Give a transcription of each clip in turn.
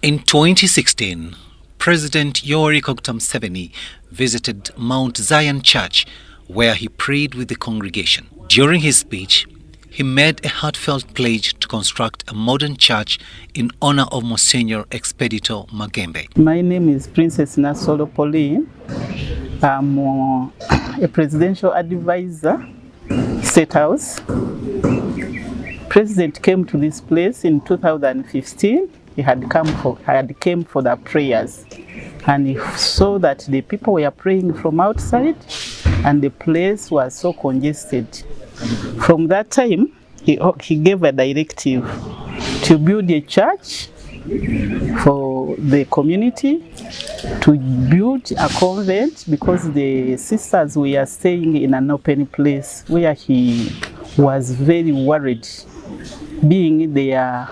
In 2016, President Yoweri Museveni visited Mount Zion Church, where he prayed with the congregation. During his speech, he made a heartfelt pledge to construct a modern church in honor of Fr.Expredito Magembe. My name is Princess Nasolo Pauline. I'm a presidential advisor, State House. President came to this place in 2015. He had came for the prayers, and he saw that the people were praying from outside and the place was so congested. From that time, he gave a directive to build a church for the community, to build a convent, because the sisters were staying in an open place where he was very worried, being their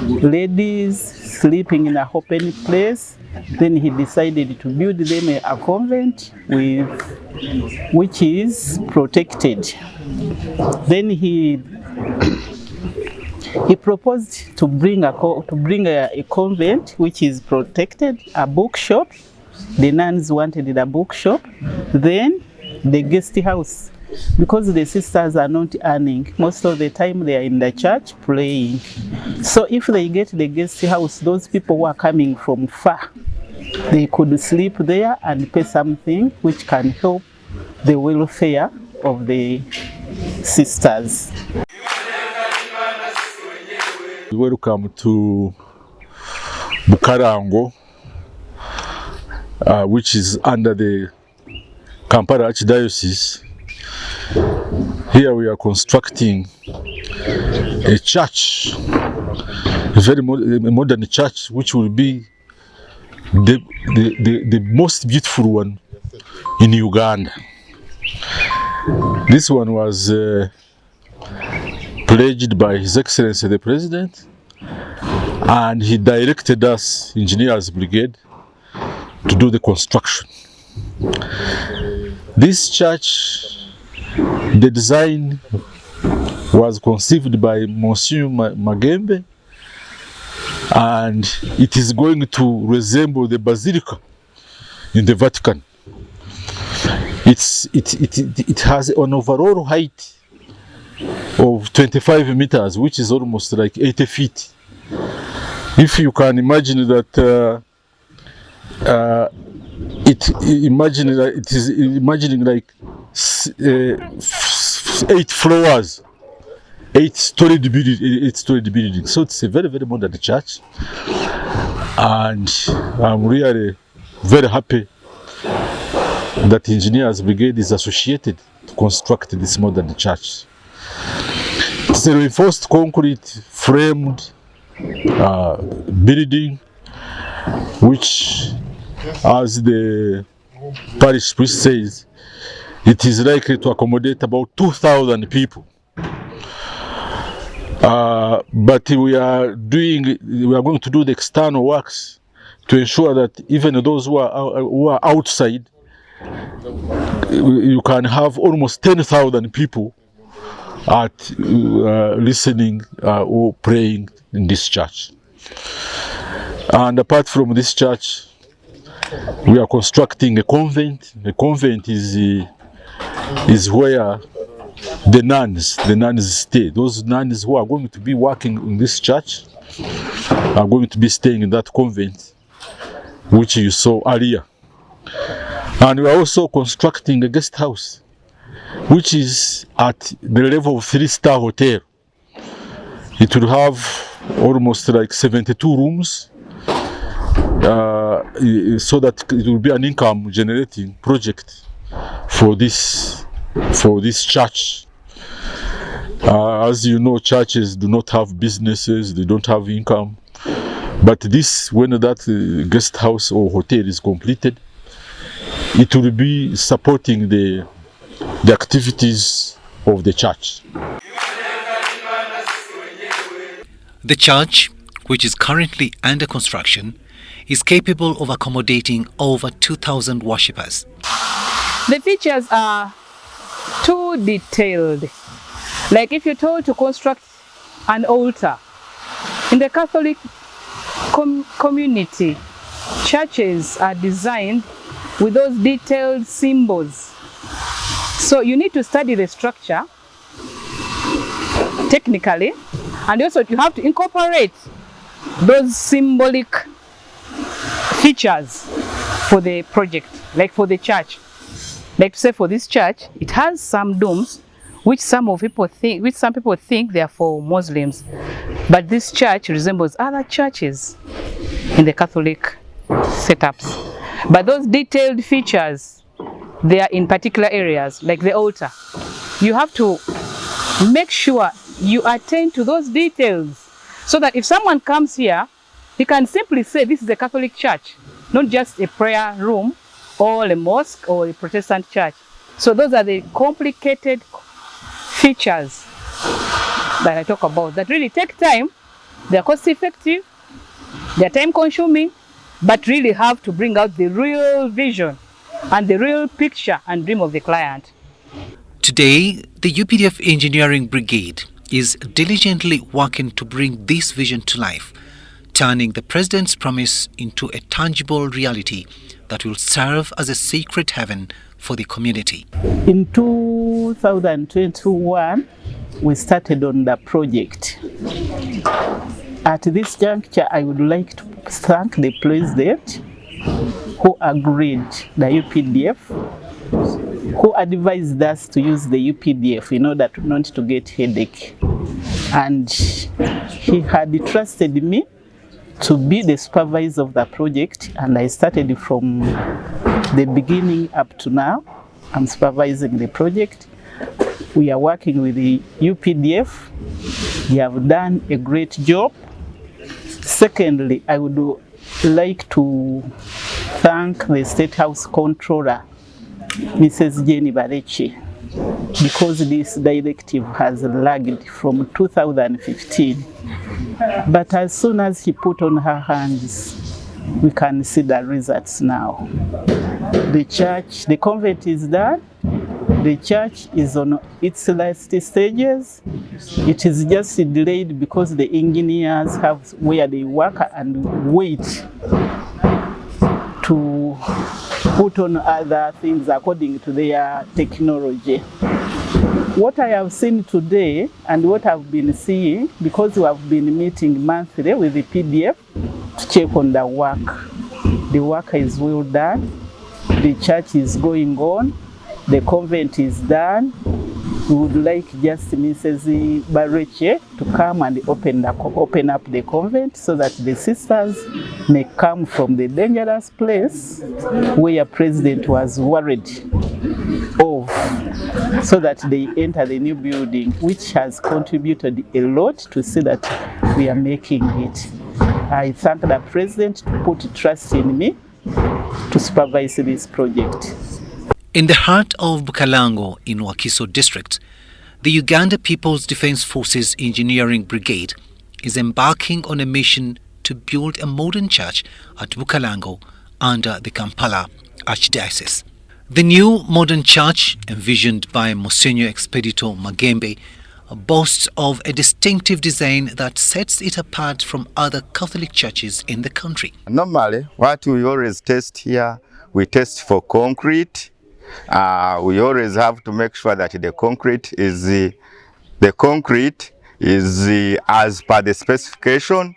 ladies sleeping in an open place. Then he decided to build them a convent which is protected. Then he proposed to bring a convent which is protected, a bookshop. The nuns wanted the bookshop. Then the guest house, because the sisters are not earning. Most of the time they are in the church praying. So if they get the guest house, those people who are coming from far, they could sleep there and pay something which can help the welfare of the sisters. Welcome to Bukarango, which is under the Kampala Archdiocese. Here we are constructing a church, a very modern church, which will be the most beautiful one in Uganda. This one was pledged by His Excellency the President, and he directed us, Engineers Brigade, to do the construction. This church, the design was conceived by Monsieur Magembe, and it is going to resemble the Basilica in the Vatican. It has an overall height of 25 meters, which is almost like 80 feet. If you can imagine that, it is imagining like 8 floors, 8-story building. So it's a very, very modern church, and I'm really very happy that Engineers Brigade is associated to construct this modern church. It's a reinforced concrete framed building, which, as the parish priest says, it is likely to accommodate about 2,000 people. But we are going to do the external works to ensure that even those who are outside, you can have almost 10,000 people at listening or praying in this church. And apart from this church, we are constructing a convent. The convent is where the nuns stay. Those nuns who are going to be working in this church are going to be staying in that convent, which you saw earlier. And we are also constructing a guest house, which is at the level of 3-star hotel. It will have almost like 72 rooms, so that it will be an income generating project for this church. As you know, churches do not have businesses, they don't have income. But this, when that guest house or hotel is completed, it will be supporting the activities of the church. The church, which is currently under construction, is capable of accommodating over 2,000 worshippers. The features are too detailed. Like if you're told to construct an altar, in the Catholic community, churches are designed with those detailed symbols. So you need to study the structure technically, and also you have to incorporate those symbolic features for the project, like for the church. Like to say for this church, it has some domes which some people think they are for Muslims, but this church resembles other churches in the Catholic setups. But those detailed features, they are in particular areas, like the altar. You have to make sure you attend to those details so that if someone comes here, he can simply say this is a Catholic church, not just a prayer room or a mosque or a Protestant church. So those are the complicated features that I talk about that really take time. They're cost effective, they're time consuming, but really have to bring out the real vision and the real picture and dream of the client. Today, the UPDF Engineering Brigade is diligently working to bring this vision to life, turning the President's promise into a tangible reality that will serve as a sacred heaven for the community. In 2021, we started on the project. At this juncture, I would like to thank the President who agreed, the UPDF, who advised us to use the UPDF in order not to get headache. And he had trusted me to be the supervisor of the project, and I started from the beginning up to now. I'm supervising the project. We are working with the UPDF. They have done a great job. Secondly, I would like to thank the State House Controller, Mrs. Jenny Bareche, because this directive has lagged from 2015. But as soon as he put on her hands, we can see the results now. The church, the convent is done. The church is on its last stages. It is just delayed because the engineers have where they work and wait to put on other things according to their technology. What I have seen today and what I've been seeing, because we have been meeting monthly with the PDF to check on the work. The work is well done. The church is going on. The convent is done. We would like just Mrs. Bareche to come and open up the convent so that the sisters may come from the dangerous place where President was worried of, so that they enter the new building, which has contributed a lot to see that we are making it. I thank the President to put trust in me to supervise this project. In the heart of Bukalango in Wakiso district, the Uganda People's Defence Forces Engineering Brigade is embarking on a mission to build a modern church at Bukalango under the Kampala Archdiocese. The new modern church, envisioned by Fr.Expredito Magembe, boasts of a distinctive design that sets it apart from other Catholic churches in the country. Normally, what we always test here, we test for concrete. We always have to make sure that the concrete is as per the specification.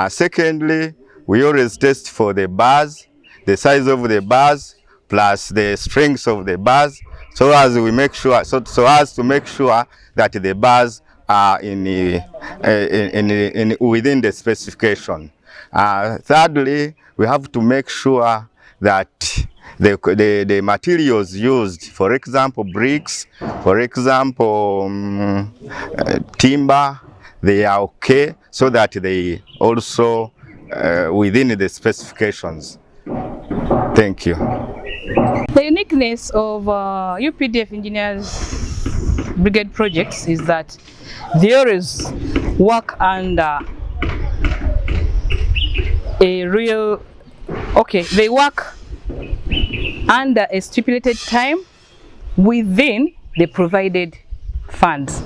Secondly, we always test for the bars, the size of the bars plus the strength of the bars, so as to make sure that the bars are within the specification. Thirdly, we have to make sure that the materials used, for example bricks, for example timber, they are okay, so that they also within the specifications. Thank you. The uniqueness of UPDF Engineers Brigade projects is that they always work under they work under a stipulated time within the provided funds.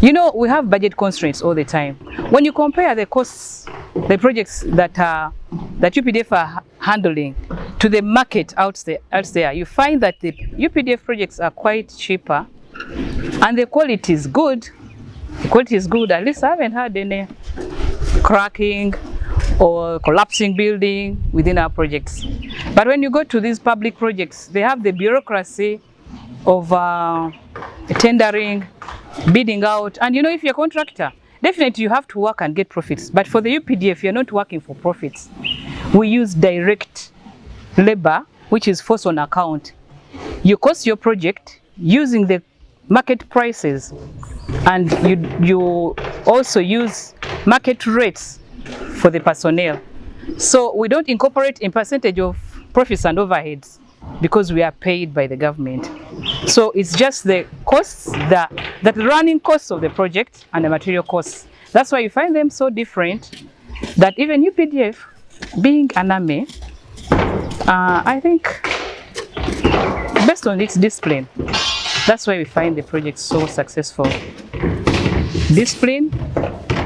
You know, we have budget constraints all the time. When you compare the costs, the projects that UPDF are handling to the market out there, you find that the UPDF projects are quite cheaper and the quality is good. The quality is good. At least I haven't had any cracking or collapsing building within our projects. But when you go to these public projects, they have the bureaucracy of tendering, bidding out, and you know, if you're a contractor, definitely you have to work and get profits. But for the UPDF, you're not working for profits. We use direct labor, which is force on account. You cost your project using the market prices, and you also use market rates for the personnel. So we don't incorporate in percentage of profits and overheads because we are paid by the government. So it's just the costs, the running costs of the project and the material costs. That's why you find them so different that even UPDF, being an army, I think based on its discipline, that's why we find the project so successful. Discipline,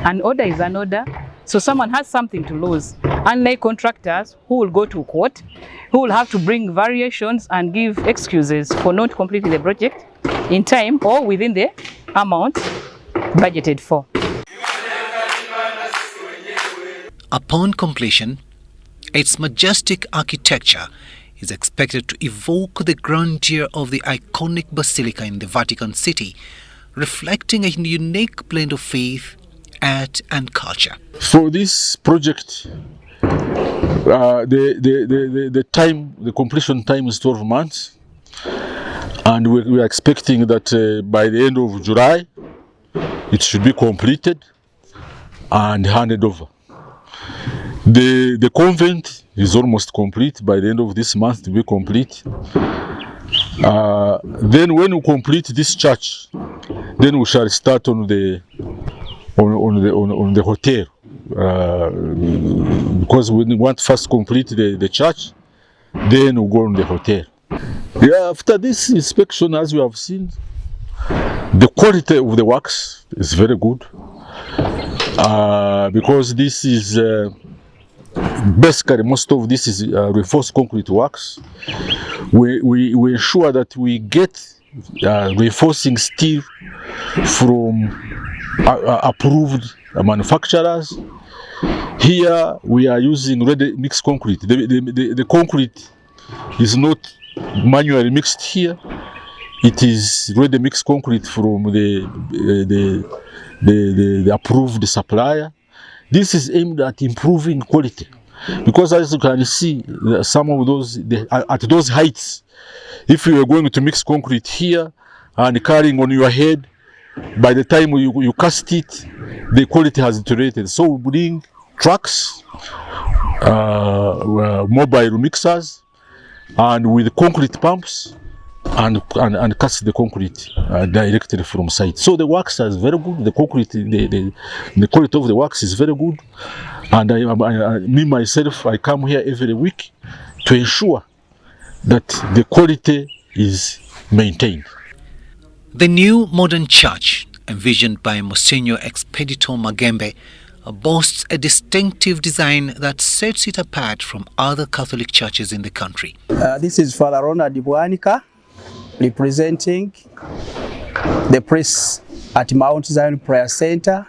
an order is an order. So someone has something to lose. Unlike contractors who will go to court, who will have to bring variations and give excuses for not completing the project in time or within the amount budgeted for. Upon completion, its majestic architecture is expected to evoke the grandeur of the iconic basilica in the Vatican City, reflecting a unique blend of faith, art and culture. For this project, the completion time is 12 months, and we are expecting that by the end of July it should be completed and handed over. The convent is almost complete. By the end of this month to be complete. Then when we complete this church, then we shall start on the hotel, because we want first complete the church, then we go on the hotel. Yeah, after this inspection, as you have seen, the quality of the works is very good, because this is basically most of this is reinforced concrete works. We ensure that we get reinforcing steel from approved manufacturers. Here we are using ready mixed concrete. The concrete is not manually mixed here. It is ready mixed concrete from the approved supplier. This is aimed at improving quality, because as you can see, some of those at those heights, if you are going to mix concrete here and carrying on your head, by the time you cast it, the quality has deteriorated. So we bring trucks, mobile mixers, and with concrete pumps, and cast the concrete directly from site. So the works is very good. The concrete, the quality of the works is very good. And me myself, I come here every week to ensure that the quality is maintained. The new modern church, envisioned by Fr.Expredito Magembe, boasts a distinctive design that sets it apart from other Catholic churches in the country. This is Father Ronald Bwanika, representing the priests at Mount Zion Prayer Center.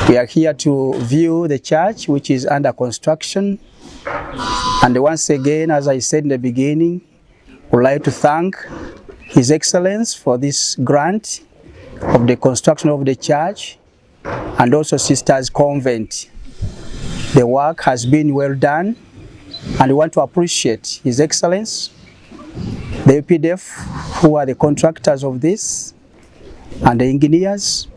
We are here to view the church, which is under construction. And once again, as I said in the beginning, we'd like to thank His Excellence for this grant of the construction of the church, and also Sisters Convent. The work has been well done, and we want to appreciate His Excellence, the UPDF, who are the contractors of this, and the engineers,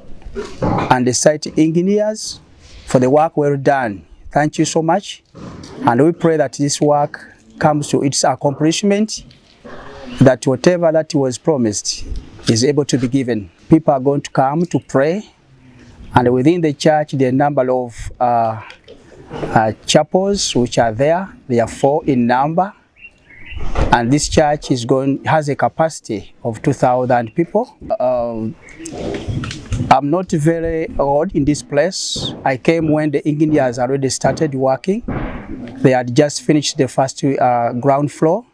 and the site engineers for the work well done. Thank you so much, and we pray that this work comes to its accomplishment, that whatever that was promised is able to be given. People are going to come to pray, and within the church, the number of chapels which are there, they are 4 in number, and this church has a capacity of 2,000 people. I'm not very old in this place. I came when the engineers already started working. They had just finished the first ground floor.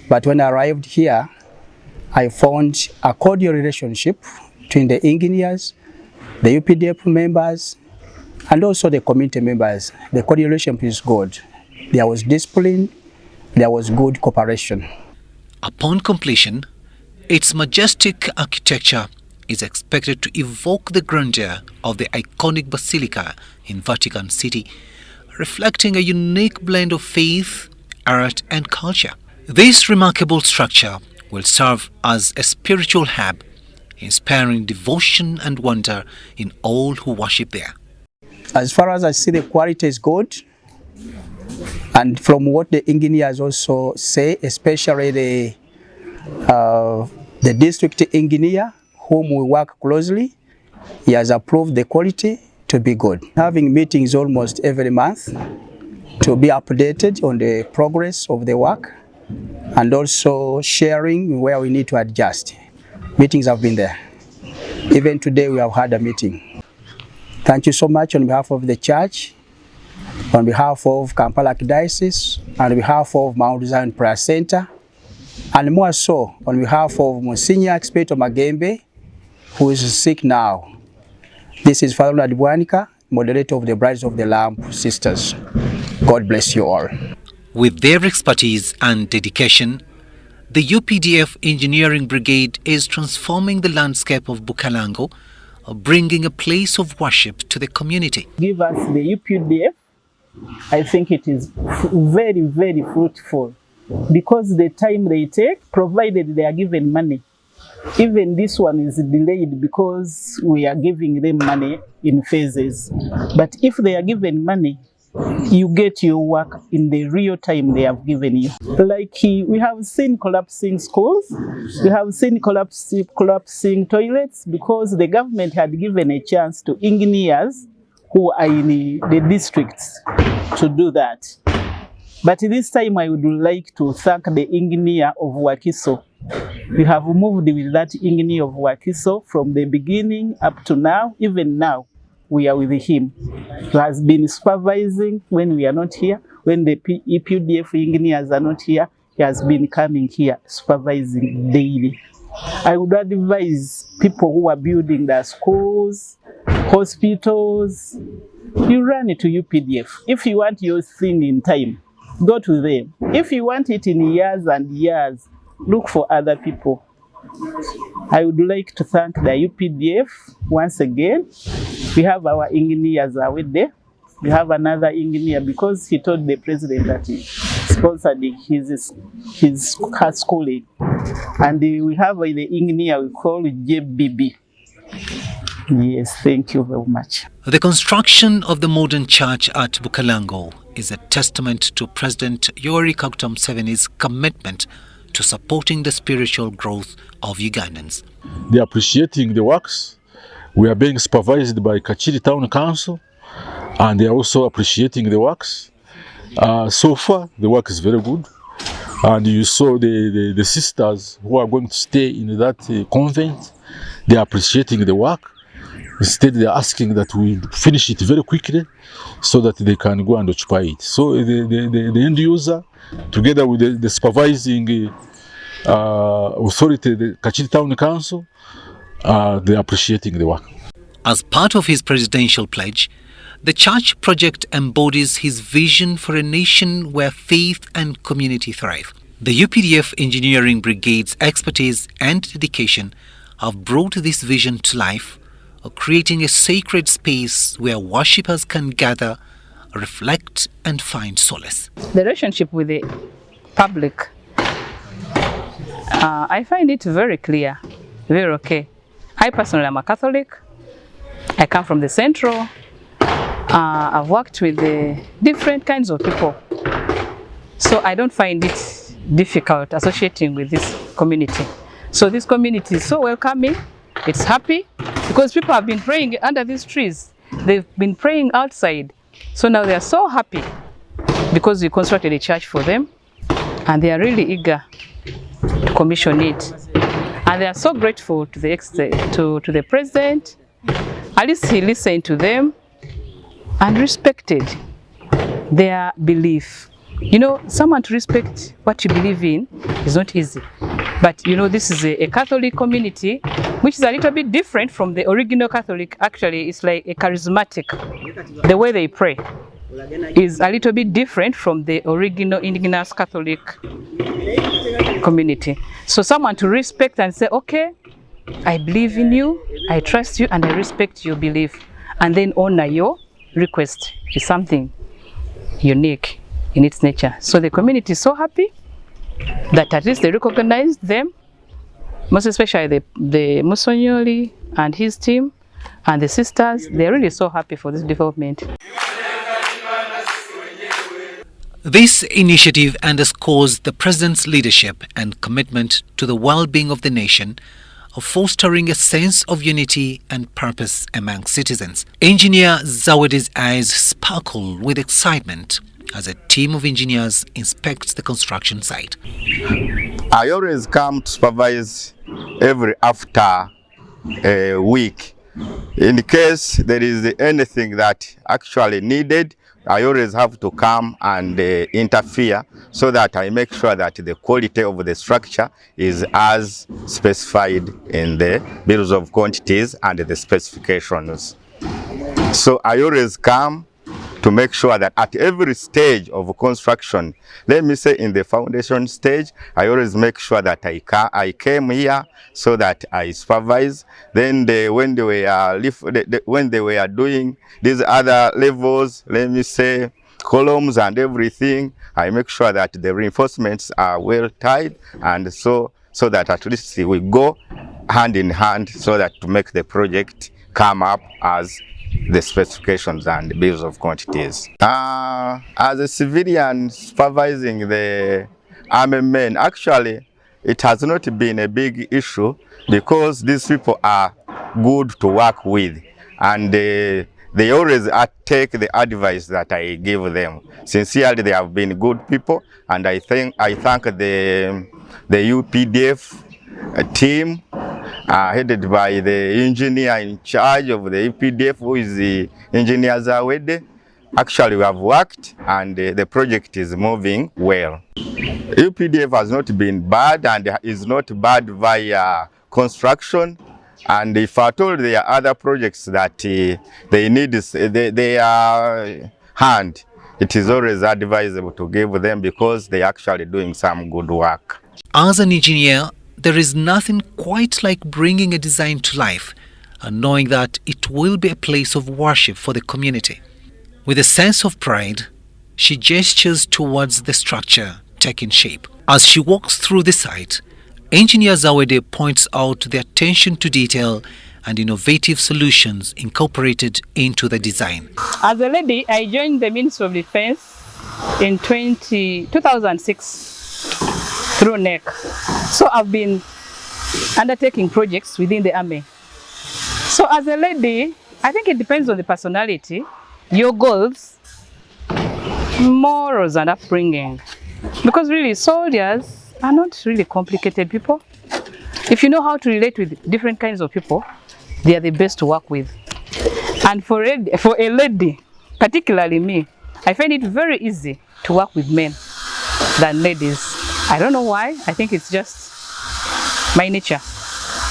But when I arrived here, I found a cordial relationship between the engineers, the UPDF members, and also the community members. The cordial relationship is good. There was discipline, there was good cooperation. Upon completion, its majestic architecture is expected to evoke the grandeur of the iconic basilica in Vatican City, reflecting a unique blend of faith, art, and culture. This remarkable structure will serve as a spiritual hub, inspiring devotion and wonder in all who worship there. As far as I see, the quality is good. And from what the engineers also say, especially the district engineer, whom we work closely, he has approved the quality to be good. Having meetings almost every month to be updated on the progress of the work, and also sharing where we need to adjust. Meetings have been there. Even today we have had a meeting. Thank you so much on behalf of the church, on behalf of Kampala Archdiocese, on behalf of Mount Zion Prayer Center, and more so on behalf of Fr.Expredito Magembe, who is sick now. This is Fr.Expredito, moderator of the Brides of the Lamb Sisters. God bless you all. With their expertise and dedication, the UPDF Engineering Brigade is transforming the landscape of Bukalango, bringing a place of worship to the community. Give us the UPDF. I think it is very, very fruitful, because the time they take, provided they are given money. Even this one is delayed because we are giving them money in phases. But if they are given money, you get your work in the real time they have given you. Like we have seen collapsing schools, we have seen collapsing toilets, because the government had given a chance to engineers who are in the districts to do that. But this time I would like to thank the engineer of Wakiso. We have moved with that engineer of Wakiso from the beginning up to now. Even now, we are with him. He has been supervising when we are not here. When the UPDF engineers are not here, he has been coming here supervising daily. I would advise people who are building their schools, hospitals, you run it to UPDF. If you want your thing in time, go to them. If you want it in years and years, look for other people. I would like to thank the UPDF once again. We have our engineers out there. We have another engineer, because he told the president that he sponsored his schooling. And we have the engineer we call JBB. Yes, thank you very much. The construction of the modern church at Bukalango is a testament to President Yoweri Kaguta Museveni's commitment to supporting the spiritual growth of Ugandans. They are appreciating the works. We are being supervised by Kachiri Town Council, and they are also appreciating the works. So far, the work is very good. And you saw the sisters who are going to stay in that convent. They are appreciating the work. Instead, they are asking that we finish it very quickly so that they can go and occupy it. So the end user, together with the supervising authority, the Kachiri Town Council, they are appreciating the work. As part of his presidential pledge, the church project embodies his vision for a nation where faith and community thrive. The UPDF Engineering Brigade's expertise and dedication have brought this vision to life, creating a sacred space where worshippers can gather, reflect, and find solace. The relationship with the public, I find it very clear, very okay. I personally am a Catholic. I come from the Central. I've worked with the different kinds of people. So I don't find it difficult associating with this community. So this community is so welcoming, it's happy, because people have been praying under these trees. They've been praying outside. So now they are so happy because we constructed a church for them, and they are really eager to commission it. And they are so grateful to the president. At least he listened to them and respected their belief. You know, someone to respect what you believe in is not easy. But you know, this is a Catholic community, which is a little bit different from the original Catholic. Actually, it's like a charismatic. The way they pray is a little bit different from the original indigenous Catholic community. So someone to respect and say, okay, I believe in you, I trust you, and I respect your belief, and then honor your request is something unique in its nature. So the community is so happy that at least they recognize them, most especially the Musonyoli and his team and the sisters. They're really so happy for this development. This initiative underscores the President's leadership and commitment to the well-being of the nation, of fostering a sense of unity and purpose among citizens. Engineer Zawede's eyes sparkle with excitement as a team of engineers inspects the construction site. I always come to supervise every after a week. In case there is anything that actually needed, I always have to come and interfere so that I make sure that the quality of the structure is as specified in the bills of quantities and the specifications. So I always come to make sure that at every stage of construction, let me say in the foundation stage, I always make sure that I came here so that I supervise. Then when they were doing these other levels, let me say columns and everything, I make sure that the reinforcements are well tied, and so that at least we go hand in hand so that to make the project come up as the specifications and bills of quantities. As a civilian supervising the army men, actually, it has not been a big issue because these people are good to work with, and they always take the advice that I give them. Sincerely, they have been good people, and I thank the UPDF team headed by the engineer in charge of the UPDF, who is the engineer Zawede. Actually, we have worked and the project is moving well. UPDF has not been bad and is not bad via construction. And if at all there are other projects that they need their hand, it is always advisable to give them because they are actually doing some good work. As an engineer, there is nothing quite like bringing a design to life and knowing that it will be a place of worship for the community. With a sense of pride, she gestures towards the structure taking shape. As she walks through the site, Engineer Zawede points out the attention to detail and innovative solutions incorporated into the design. As a lady, I joined the Ministry of Defense in 2006 through NEC. So I've been undertaking projects within the army. So as a lady, I think it depends on the personality, your goals, morals and upbringing. Because really soldiers are not really complicated people. If you know how to relate with different kinds of people, they are the best to work with. And for a lady, particularly me, I find it very easy to work with men than ladies. I don't know why. I think it's just my nature.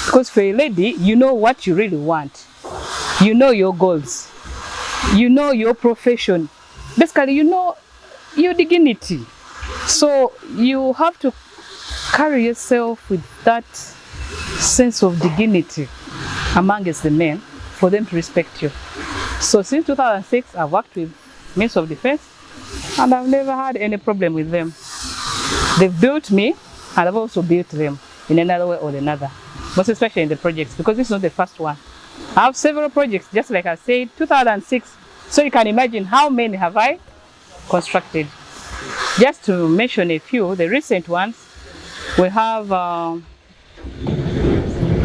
Because for a lady, you know what you really want. You know your goals. You know your profession. Basically, you know your dignity. So you have to carry yourself with that sense of dignity amongst the men for them to respect you. So since 2006, I've worked with Ministry of Defense and I've never had any problem with them. They've built me and I've also built them in another way or another, most especially in the projects, because this is not the first one. I have several projects, just like I said, 2006. So you can imagine how many have I constructed. Just to mention a few, the recent ones, we have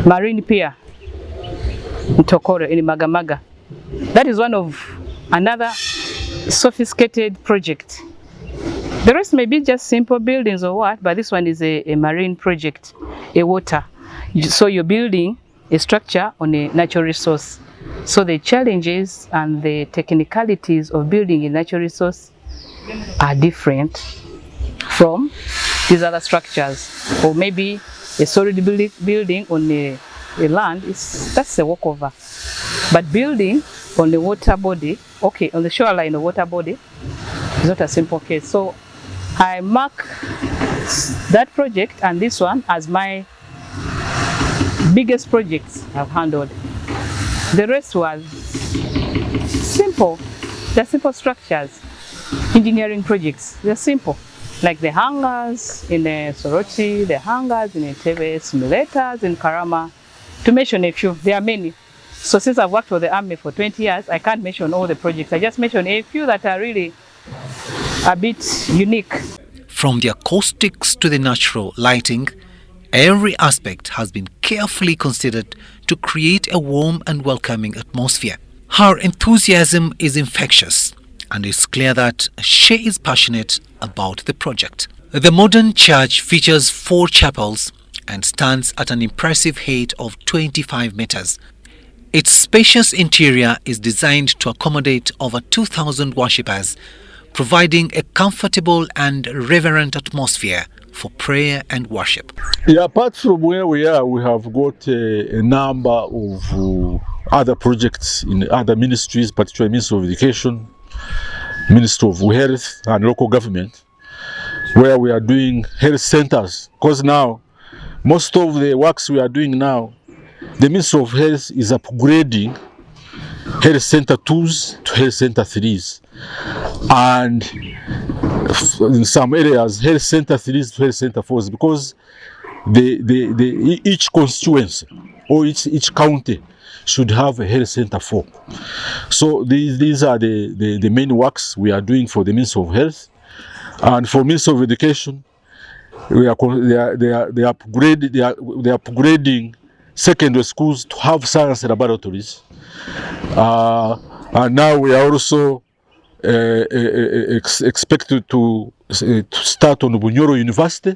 Marine Pier in Tokoro, in Magamaga. That is one of another sophisticated project. The rest may be just simple buildings or what, but this one is a marine project, a water. So you're building a structure on a natural resource. So the challenges and the technicalities of building a natural resource are different from these other structures. Or maybe a solid building on a land, that's a walkover. But building on the water body, okay, on the shoreline of water body, is not a simple case. So I mark that project and this one as my biggest projects I've handled. The rest was simple. They're simple structures. Engineering projects, they're simple. Like the hangars in Soroti, the hangars in Entebbe, simulators in Karama, to mention a few. There are many. So since I've worked for the Army for 20 years, I can't mention all the projects. I just mentioned a few that are really a bit unique. From the acoustics to the natural lighting, every aspect has been carefully considered to create a warm and welcoming atmosphere. Her enthusiasm is infectious, and it's clear that she is passionate about the project. The modern church features 4 chapels and stands at an impressive height of 25 meters. Its spacious interior is designed to accommodate over 2,000 worshippers, providing a comfortable and reverent atmosphere for prayer and worship. Yeah, apart from where we are, we have got a number of other projects in other ministries, particularly Ministry of Education, Ministry of Health and local government, where we are doing health centers. Because now, most of the works we are doing now, the Ministry of Health is upgrading health center 2s to health center 3s. And in some areas, health center 3s to health center 4s, because each constituency or each county should have a health center 4. So these are the main works we are doing for the Ministry of Health. And for Ministry of Education, they are upgrading secondary schools to have science laboratories. And now we are also expected to start on Bunyoro University.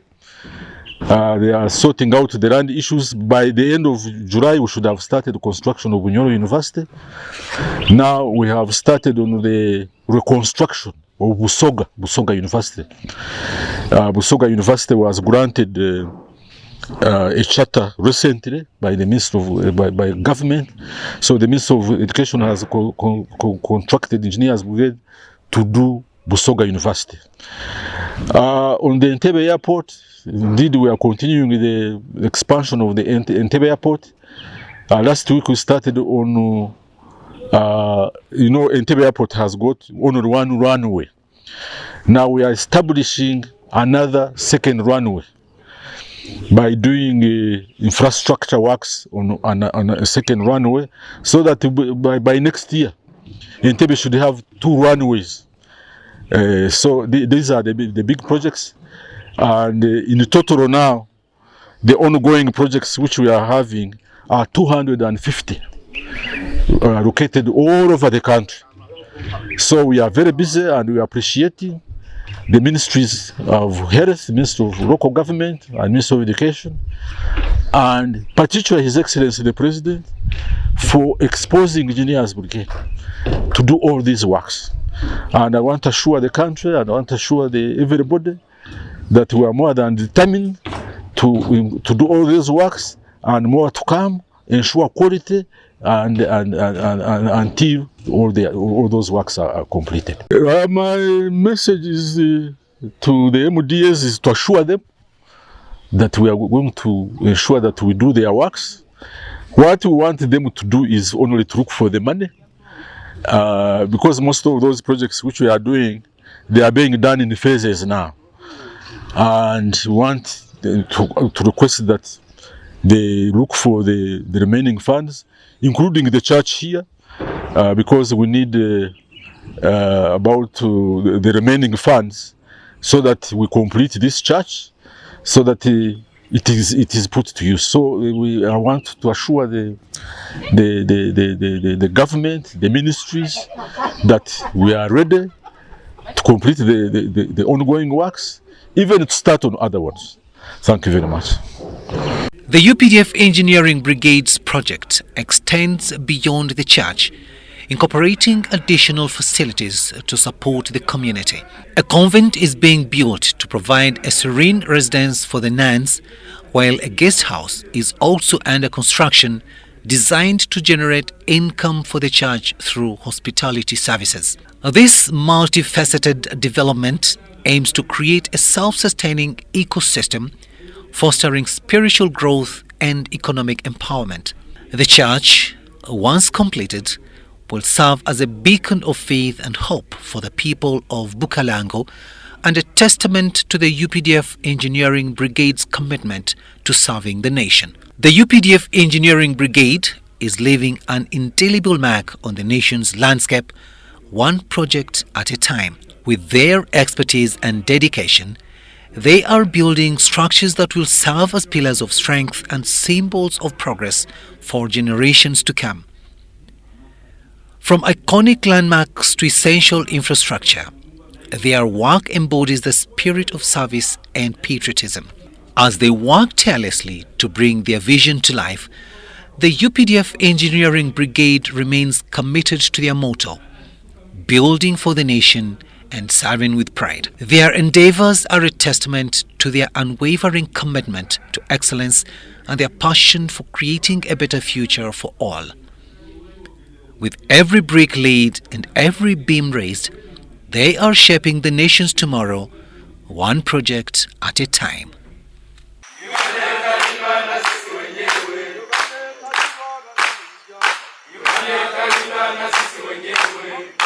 They are sorting out the land issues. By the end of July, we should have started the construction of Bunyoro University. Now we have started on the reconstruction of Busoga University. Busoga University was granted a charter recently by the Ministry of by government. So the Ministry of Education has contracted engineers brigade to do Busoga University. On the Entebbe Airport, indeed we are continuing with the expansion of the Entebbe Airport. Last week we started on, Entebbe Airport has got only 1 runway. Now we are establishing another 2nd runway by doing infrastructure works on a 2nd runway, so that by next year, Entebbe should have 2 runways. So these are the big projects, and in total now, the ongoing projects which we are having are 250, located all over the country. So we are very busy, and we are appreciating the ministries of health, Ministry of local government, and Ministry of Education, and particularly His Excellency the President, for exposing Engineers Brigade to do all these works. And I want to assure the country, and I want to assure everybody that we are more than determined to do all these works, and more to come, ensure quality, and until all those works are completed. My message is to the MDAs is to assure them that we are going to ensure that we do their works. What we want them to do is only to look for the money, because most of those projects which we are doing, they are being done in phases now, and we want to request that they look for the remaining funds, including the church here, because we need about the remaining funds, so that we complete this church, so that it is put to use. So I want to assure the government, the ministries, that we are ready to complete the ongoing works, even to start on other ones. Thank you very much. The UPDF Engineering Brigade's project extends beyond the church, incorporating additional facilities to support the community. A convent is being built to provide a serene residence for the nuns, while a guest house is also under construction, designed to generate income for the church through hospitality services. This multifaceted development aims to create a self-sustaining ecosystem, fostering spiritual growth and economic empowerment. The church, once completed, will serve as a beacon of faith and hope for the people of Bukalango and a testament to the UPDF Engineering Brigade's commitment to serving the nation. The UPDF Engineering Brigade is leaving an indelible mark on the nation's landscape, one project at a time. With their expertise and dedication, they are building structures that will serve as pillars of strength and symbols of progress for generations to come. From iconic landmarks to essential infrastructure, their work embodies the spirit of service and patriotism. As they work tirelessly to bring their vision to life, the UPDF Engineering Brigade remains committed to their motto, building for the nation and serving with pride. Their endeavors are a testament to their unwavering commitment to excellence and their passion for creating a better future for all. With every brick laid and every beam raised, they are shaping the nation's tomorrow, one project at a time. Wenyewe